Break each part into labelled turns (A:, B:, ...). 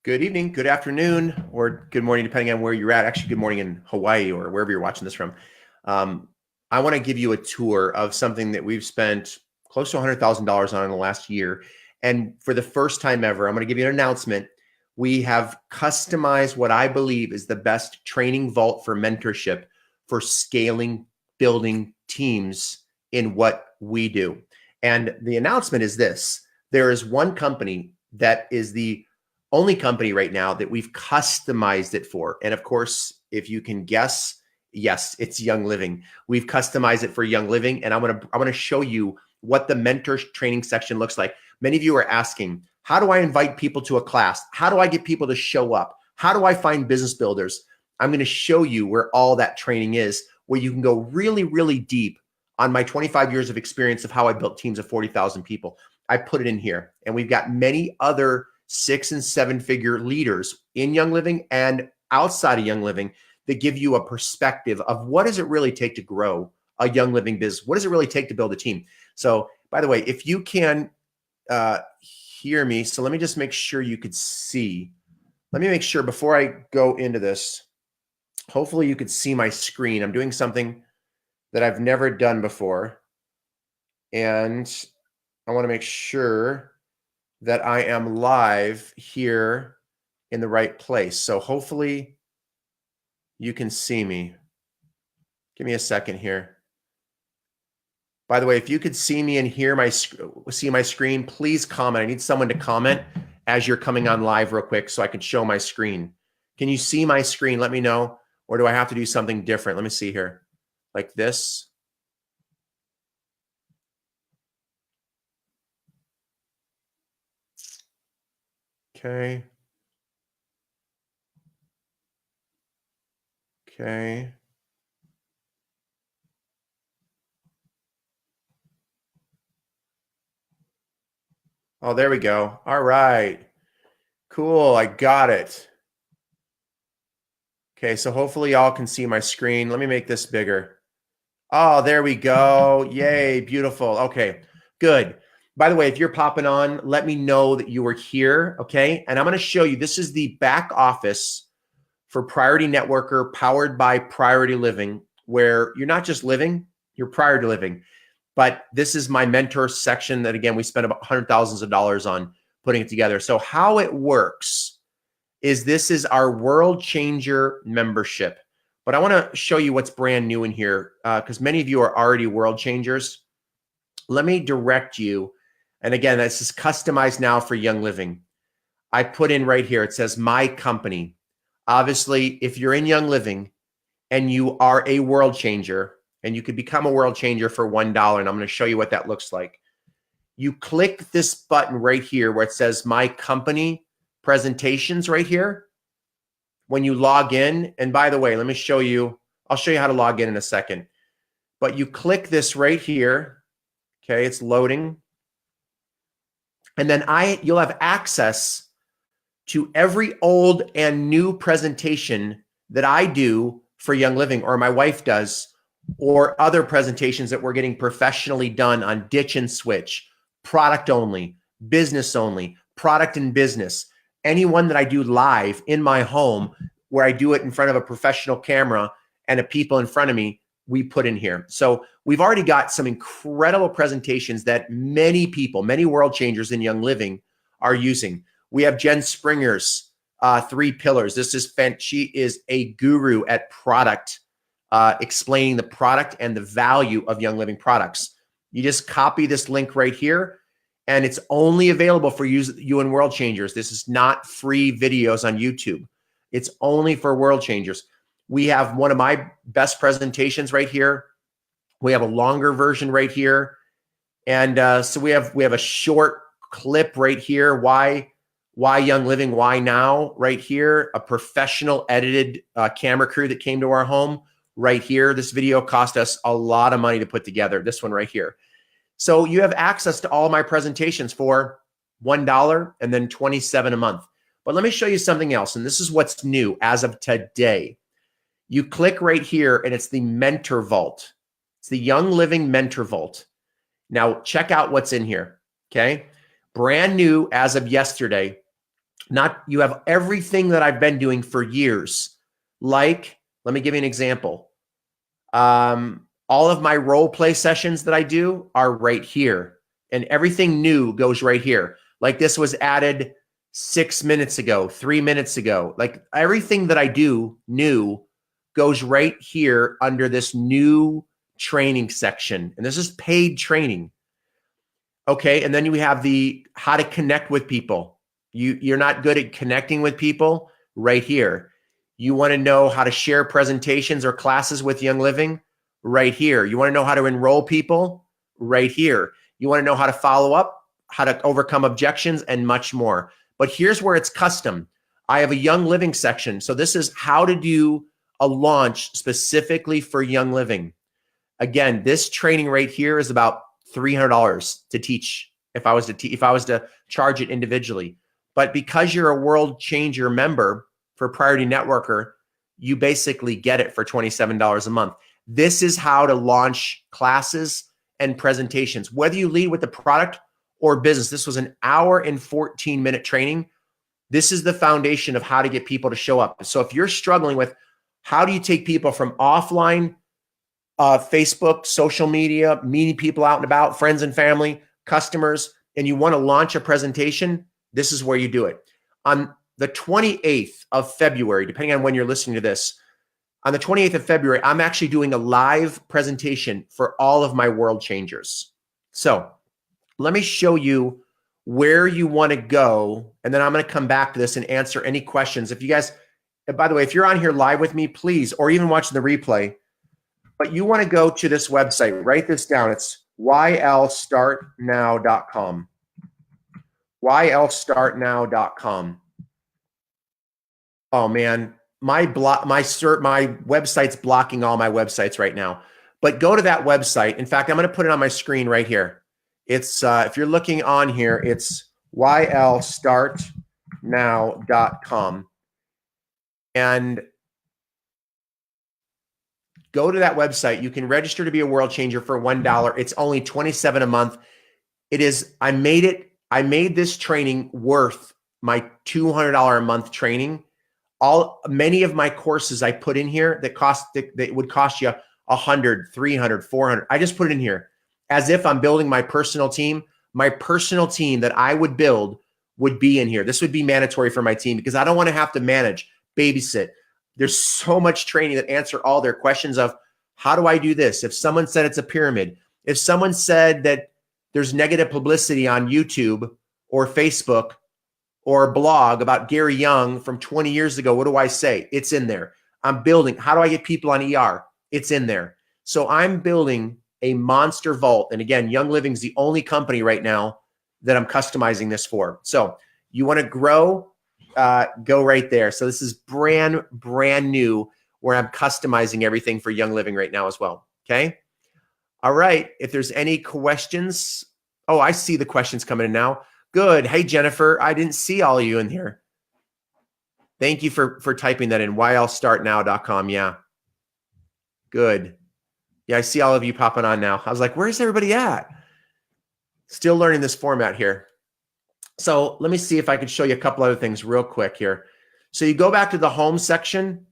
A: Good evening, good afternoon, or good morning, depending on where you're at. Actually, good morning in Hawaii or wherever you're watching this from. I want to give you a tour of something that we've spent close to $100,000 on in the last year. And for the first time ever, I'm going to give you an announcement. We have customized what I believe is the best training vault for mentorship for scaling, building teams in what we do. And the announcement is this: there is one company that is the only company right now that we've customized it for. And of course, if you can guess, yes, it's Young Living. We've customized it for Young Living, and I'm gonna show you what the mentor training section looks like. Many of you are asking, how do I invite people to a class? How do I get people to show up? How do I find business builders? I'm going to show you where all that training is, where you can go really, really deep on my 25 years of experience of how I built teams of 40,000 people. I put it in here, and we've got many other 6- and 7-figure leaders in Young Living and outside of Young Living that give you a perspective of what does it really take to grow a Young Living business? What does it really take to build a team? So, by the way, if you can hear me, so let me just make sure you could see. Let me make sure before I go into this, hopefully you could see my screen. I'm doing something that I've never done before, and I want to make sure that I am live here in the right place. So hopefully you can see me. Give me a second here. By the way, if you could see me and hear see my screen, please comment. I need someone to comment as you're coming on live real quick so I can show my screen. Can you see my screen? Let me know. Or do I have to do something different? Let me see here. Like this. Okay. Okay. Oh, there we go. All right. Cool. I got it. Okay, so hopefully y'all can see my screen. Let me make this bigger. Oh, there we go. Yay, beautiful. Okay, good. By the way, if you're popping on, let me know that you were here, okay? And I'm going to show you, this is the back office for Priority Networker powered by Priority Living, where you're not just living, you're priority living. But this is my mentor section that, again, we spent about hundreds of thousands of dollars on putting it together. So how it works is this is our World Changer membership. But I want to show you what's brand new in here because many of you are already world changers. Let me direct you. And again, this is customized now for Young Living. I put in right here, it says my company. Obviously, if you're in Young Living and you are a world changer, and you could become a world changer for $1, and I'm going to show you what that looks like. You click this button right here where it says my company presentations right here. When you log in, and by the way, let me show you, I'll show you how to log in a second. But you click this right here. Okay, it's loading. And then you'll have access to every old and new presentation that I do for Young Living, or my wife does, or other presentations that we're getting professionally done on Ditch and Switch, product only, business only, product and business. Anyone that I do live in my home where I do it in front of a professional camera and a people in front of me, we put in here. So we've already got some incredible presentations that many people, many world changers in Young Living are using. We have Jen Springer's 3 pillars. She is a guru at product, explaining the product and the value of Young Living products. You just copy this link right here, and it's only available for you and world changers. This is not free videos on YouTube. It's only for world changers. We have one of my best presentations right here. We have a longer version right here. And so we have a short clip right here. Why Young Living? Why now? Right here, a professional edited camera crew that came to our home right here. This video cost us a lot of money to put together. This one right here. So you have access to all my presentations for $1 and then $27 a month. But let me show you something else. And this is what's new as of today. You click right here and it's the Mentor Vault. It's the Young Living Mentor Vault. Now check out what's in here. Okay. Brand new as of yesterday. You have everything that I've been doing for years. Like, let me give you an example. All of my role play sessions that I do are right here, and everything new goes right here. Like this was added 6 minutes ago, 3 minutes ago. Like everything that I do new goes right here under this new training section. And this is paid training. Okay. And then you have the how to connect with people. You're not good at connecting with people right here. You want to know how to share presentations or classes with Young Living right here. You want to know how to enroll people right here. You want to know how to follow up, how to overcome objections, and much more. But here's where it's custom. I have a Young Living section. So this is how to do a launch specifically for Young Living. Again, this training right here is about $300 to teach if I was to charge it individually. But because you're a World Changer member for Priority Networker, you basically get it for $27 a month. This is how to launch classes and presentations. Whether you lead with the product or business, this was an hour and 14-minute training. This is the foundation of how to get people to show up. So if you're struggling with how do you take people from offline Facebook, social media, meeting people out and about, friends and family, customers, and you want to launch a presentation, this is where you do it. On the 28th of February, depending on when you're listening to this, on the 28th of February, I'm actually doing a live presentation for all of my World Changers. So let me show you where you want to go, and then I'm going to come back to this and answer any questions. If you guys, by the way, if you're on here live with me, please, or even watching the replay, but you want to go to this website, write this down. It's ylstartnow.com. ylstartnow.com. Oh man, my website's blocking all my websites right now. But go to that website. In fact, I'm going to put it on my screen right here. It's if you're looking on here, it's ylstartnow.com. And go to that website. You can register to be a World Changer for $1. It's only $27 a month. It is, I made this training worth my $200 a month training. Many of my courses I put in here that would cost you $100, $300, $400. I just put it in here as if I'm building my personal team. My personal team that I would build would be in here. This would be mandatory for my team because I don't want to have to manage, babysit. There's so much training that answer all their questions of how do I do this? If someone said it's a pyramid, if someone said that there's negative publicity on YouTube or Facebook or a blog about Gary Young from 20 years ago, what do I say? It's in there. I'm building. How do I get people on ER? It's in there. So I'm building a monster vault. And again, Young Living's the only company right now that I'm customizing this for. So you want to grow, go right there. So this is brand new where I'm customizing everything for Young Living right now as well. Okay. All right. If there's any questions. Oh, I see the questions coming in now. Good. Hey, Jennifer, I didn't see all of you in here. Thank you for typing that in. ylstartnow.com. Yeah. Good. Yeah. I see all of you popping on now. I was like, where's everybody at? Still learning this format here. So let me see if I could show you a couple other things real quick here. So you go back to the home section,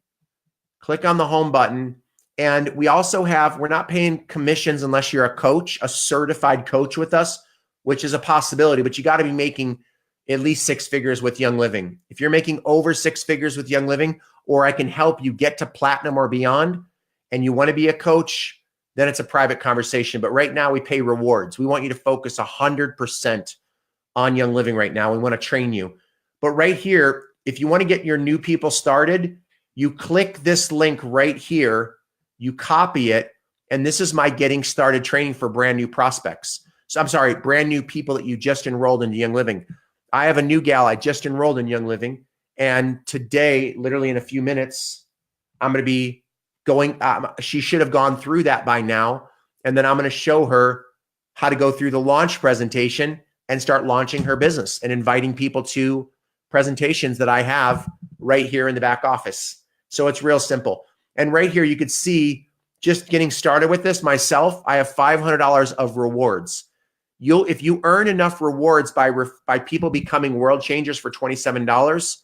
A: click on the home button. And we also have, we're not paying commissions unless you're a coach, a certified coach with us, which is a possibility, but you got to be making at least 6 figures with Young Living. If you're making over 6 figures with Young Living, or I can help you get to platinum or beyond, and you want to be a coach, then it's a private conversation. But right now we pay rewards. We want you to focus 100% on Young Living right now. We want to train you. But right here, if you want to get your new people started, you click this link right here, you copy it, and this is my getting started training for brand new prospects. So I'm sorry, brand new people that you just enrolled into Young Living. I have a new gal I just enrolled in Young Living. And today, literally in a few minutes, I'm going to be going, she should have gone through that by now. And then I'm going to show her how to go through the launch presentation and start launching her business and inviting people to presentations that I have right here in the back office. So it's real simple. And right here, you could see just getting started with this myself, I have $500 of rewards. if you earn enough rewards by people becoming world changers for $27,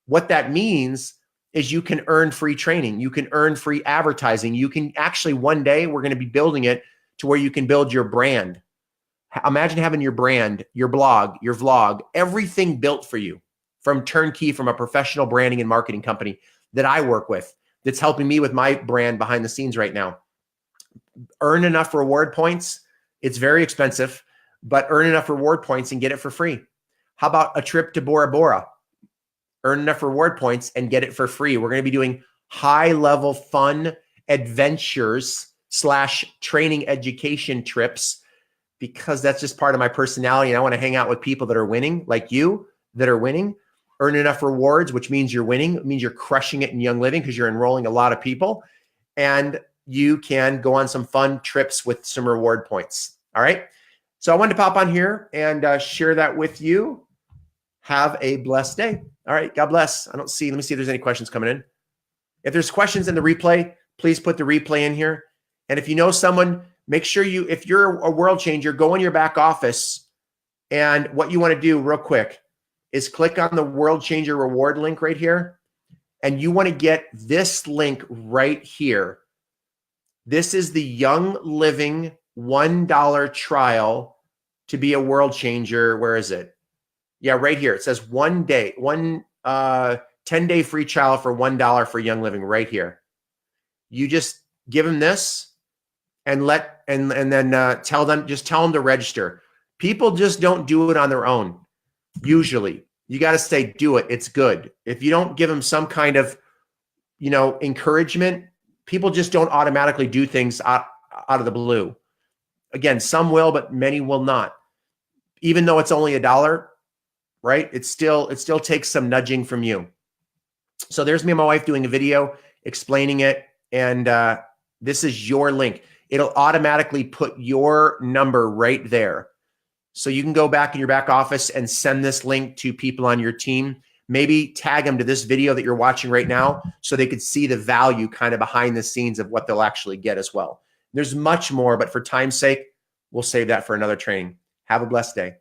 A: what that means is you can earn free training. You can earn free advertising. You can actually, one day we're going to be building it to where you can build your brand. Imagine having your brand, your blog, your vlog, everything built for you from turnkey, from a professional branding and marketing company that I work with, that's helping me with my brand behind the scenes right now. Earn enough reward points. It's very expensive, but earn enough reward points and get it for free. How about a trip to Bora Bora? Earn enough reward points and get it for free. We're going to be doing high-level fun adventures / training education trips, because that's just part of my personality. And I want to hang out with people that are winning, like you, that are winning. Earn enough rewards, which means you're winning. It means you're crushing it in Young Living because you're enrolling a lot of people. And you can go on some fun trips with some reward points. All right. So I wanted to pop on here and share that with you. Have a blessed day. All right. God bless. Let me see if there's any questions coming in. If there's questions in the replay, please put the replay in here. And if you know someone, make sure if you're a world changer, go in your back office. And what you want to do real quick is click on the World Changer reward link right here. And you want to get this link right here. This is the Young Living $1 trial to be a world changer. Where is it? Yeah, right here. It says 10-day free trial for $1 for Young Living right here. You just give them this and then tell them to register. People just don't do it on their own. Usually you got to say, do it. It's good. If you don't give them some kind of, encouragement, people just don't automatically do things out of the blue. Again, some will, but many will not. Even though it's only $1, right? It still takes some nudging from you. So there's me and my wife doing a video explaining it. And this is your link. It'll automatically put your number right there. So you can go back in your back office and send this link to people on your team. Maybe tag them to this video that you're watching right now so they could see the value kind of behind the scenes of what they'll actually get as well. There's much more, but for time's sake, we'll save that for another training. Have a blessed day.